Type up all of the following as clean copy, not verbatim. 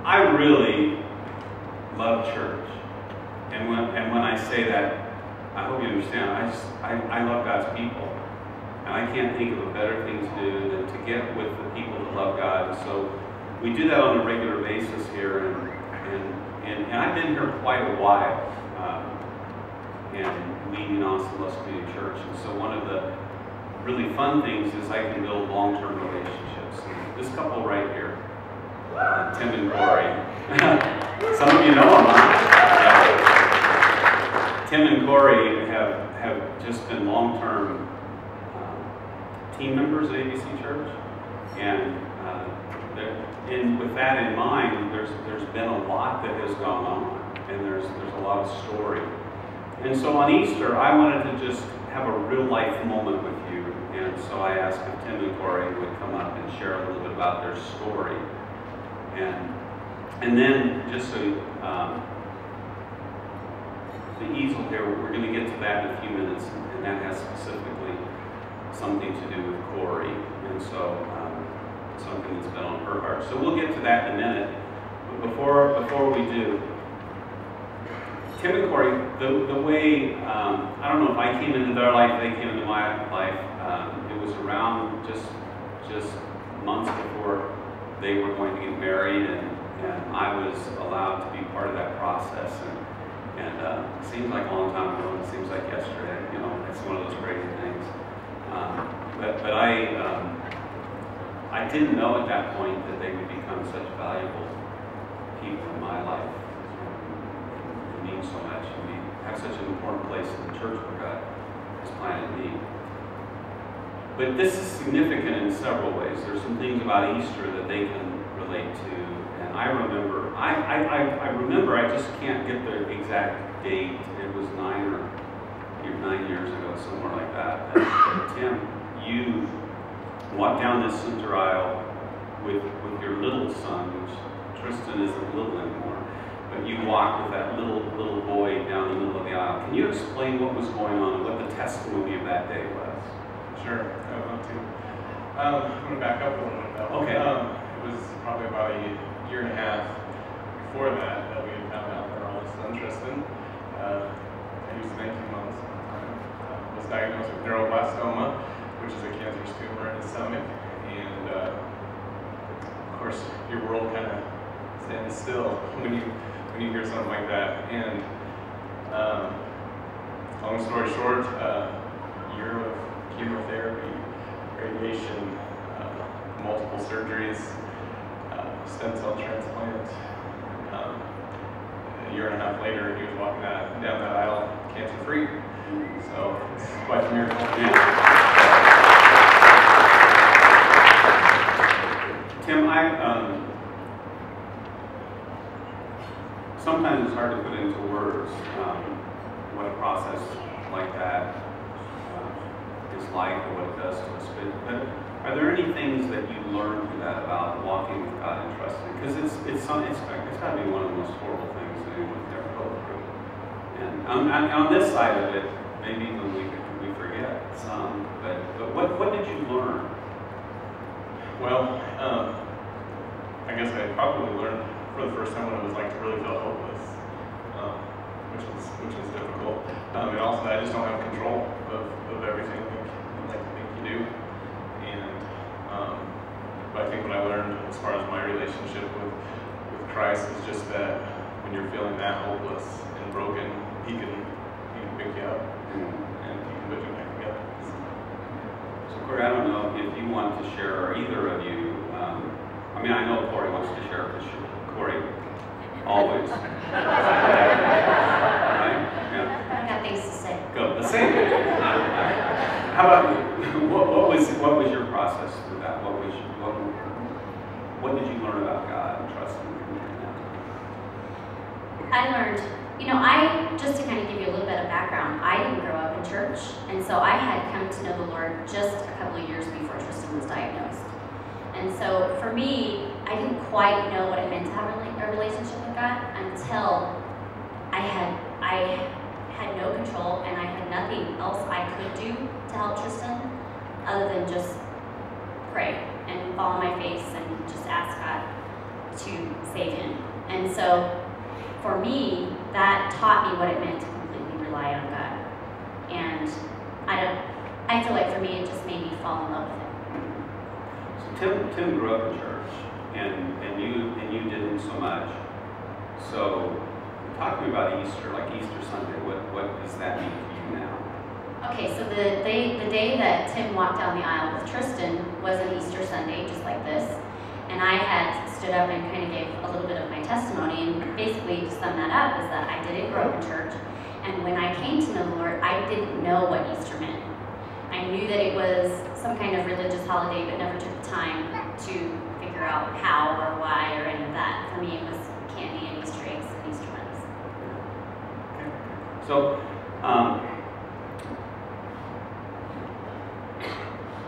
I really love church. And when I say that, I hope you understand, I love God's people. And I can't think of a better thing to do than to get with the people that love God. And so we do that on a regular basis here. And I've been here quite a while. And leading Austin West Community Church. And so one of the really fun things is I can build long-term relationships. And this couple right here, Tim and Corey. Some of you know them, huh? Tim and Corey have just been long-term team members at ABC Church, and with that in mind, there's been a lot that has gone on, and there's a lot of story. And so on Easter, I wanted to just have a real-life moment with you, and so I asked if Tim and Corey would come up and share a little bit about their story. And then, just so the easel here, we're going to get to that in a few minutes, and that has specifically something to do with Corey, and so something that's been on her heart. So we'll get to that in a minute. But before we do, Tim and Corey, the way, I don't know if I came into their life, they came into my life. It was around just months before they were going to get married, and I was allowed to be part of that process. And it seems like a long time ago, and it seems like yesterday. You know, it's one of those crazy things. But I didn't know at that point that they would become such valuable people in my life. It means so much, and we have such an important place in the church where God has planted me. But this is significant in several ways. There's some things about Easter that they can relate to, and I remember. I remember. I just can't get the exact date. It was 9 years ago, somewhere like that. And Tim, you walked down this center aisle with your little son, which Tristan isn't little anymore. But you walked with that little boy down the middle of the aisle. Can you explain what was going on and what the testimony of that day was? Sure, I would love to. I'm going to back up a little bit though. Okay. It was probably about a year and a half before that we had found out that our oldest son, Tristan, he was 19 months at the time, was diagnosed with neuroblastoma, which is a cancerous tumor in his stomach. And of course, your world kind of stands still when you hear something like that. And long story short, year of chemotherapy, radiation, multiple surgeries, stem cell transplant. A year and a half later, he was walking down that aisle cancer-free. So it's quite a miracle. Tim, sometimes it's hard to put into words what a process like that is like, or what it does to us. But are there any things that you learned through that about walking with God and trusting? Because it's got to be one of the most horrible things that anyone's ever go through. And on this side of it, maybe even we forget some. But what did you learn? Well, I guess I probably learned for the first time what it was like to really feel hopeless, which was difficult. And also that I just don't have control of everything like you think you do. And but I think what I learned as far as my relationship with Christ is just that when you're feeling that hopeless and broken, He can pick you up and He can put you back together. So Corey, I don't know if you want to share, or either of you. I mean, I know Corey wants to share, because Corey always. Right? Yeah. I've got things to say. Go. The same. How about you? What was your process with that? What did you learn about God and trusting Him during that time? I learned, just to kind of give you a little bit of background, I didn't grow up in church, and so I had come to know the Lord just a couple of years before Tristan was diagnosed. And so for me, I didn't quite know what it meant to have a relationship with God until I had no control, and I had nothing else I could do to help Tristan other than just pray and fall on my face and just ask God to save him. And so for me, that taught me what it meant to completely rely on God. And I feel like for me, it just made me fall in love with him. So Tim grew up in church, and you didn't so much. So talk to me about Easter, like Easter Sunday. What does that mean to you now? Okay, so the day that Tim walked down the aisle with Tristan was an Easter Sunday, just like this. And I had stood up and kind of gave a little bit of my testimony, and basically to sum that up is that I didn't grow up in church, and when I came to know the Lord, I didn't know what Easter meant. I knew that it was some kind of religious holiday, but never took the time to figure out how or why or any of that. For me, it was candy and Easter eggs and Easter bunnies. Okay. So,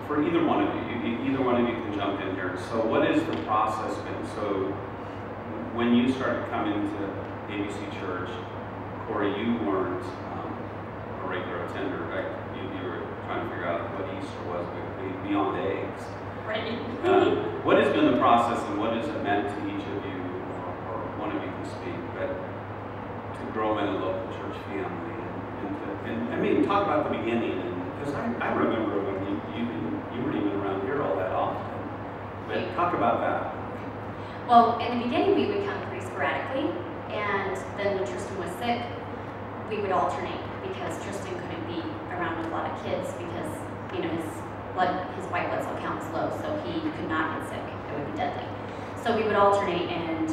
for either one of you can jump in here. So what is the process been? So when you started coming to ABC Church, Corey, you weren't a regular attender, right? You were trying to figure out what Easter was beyond eggs. Right. What has been the process, and what has it meant to each of you, or one of you can speak, but to grow in a local church family, and I mean, talk about the beginning, because I remember when you weren't even around here all that often, but talk about that. Well, in the beginning, we would come pretty sporadically, and then when Tristan was sick, we would alternate, because Tristan couldn't be around with a lot of kids because, you know, his white blood cell count was low, so he could not get sick. It would be deadly. So we would alternate, and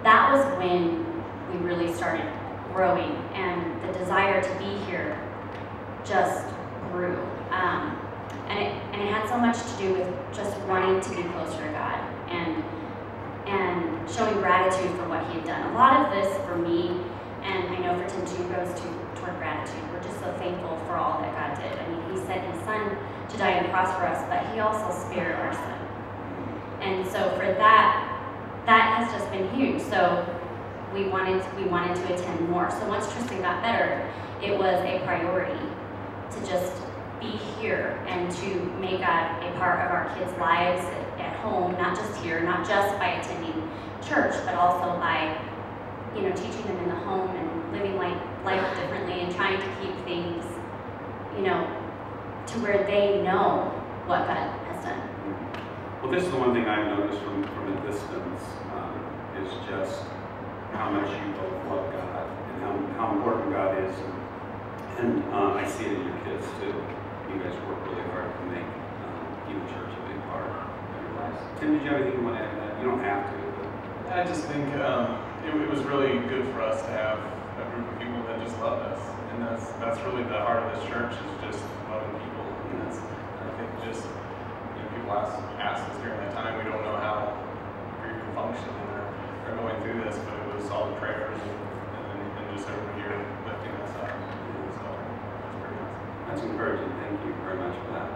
that was when we really started growing, and the desire to be here just grew. And it had so much to do with just wanting to be closer to God and showing gratitude for what he had done. A lot of this for me, and I know for Tim too, goes toward gratitude. We're just so thankful for all that God did. I mean, he sent his son to die on the cross for us, but he also spared our son. And so for that has just been huge. So we wanted to attend more. So once Tristan got better, it was a priority to just be here and to make God a part of our kids' lives at home, not just here, not just by attending church, but also by, you know, teaching them in the home and living life differently and trying to keep things, you know, to where they know what God has done. Well, this is the one thing I've noticed from a distance, is just how much you both love God and how important God is, and I see it in your kids too. You guys work really hard to make Human Church a big part of your lives. Tim, did you have anything you want to add to that? You don't have to. I just think it was really good for us to have a group of people that just loved us, and that's really the heart of this church, is just loving people. And I think just, you know, people ask us during that time, we don't know how we can function or going through this, but it was all the prayers and just everybody here lifting us up. So that's pretty awesome. That's encouraging. Thank you very much for that.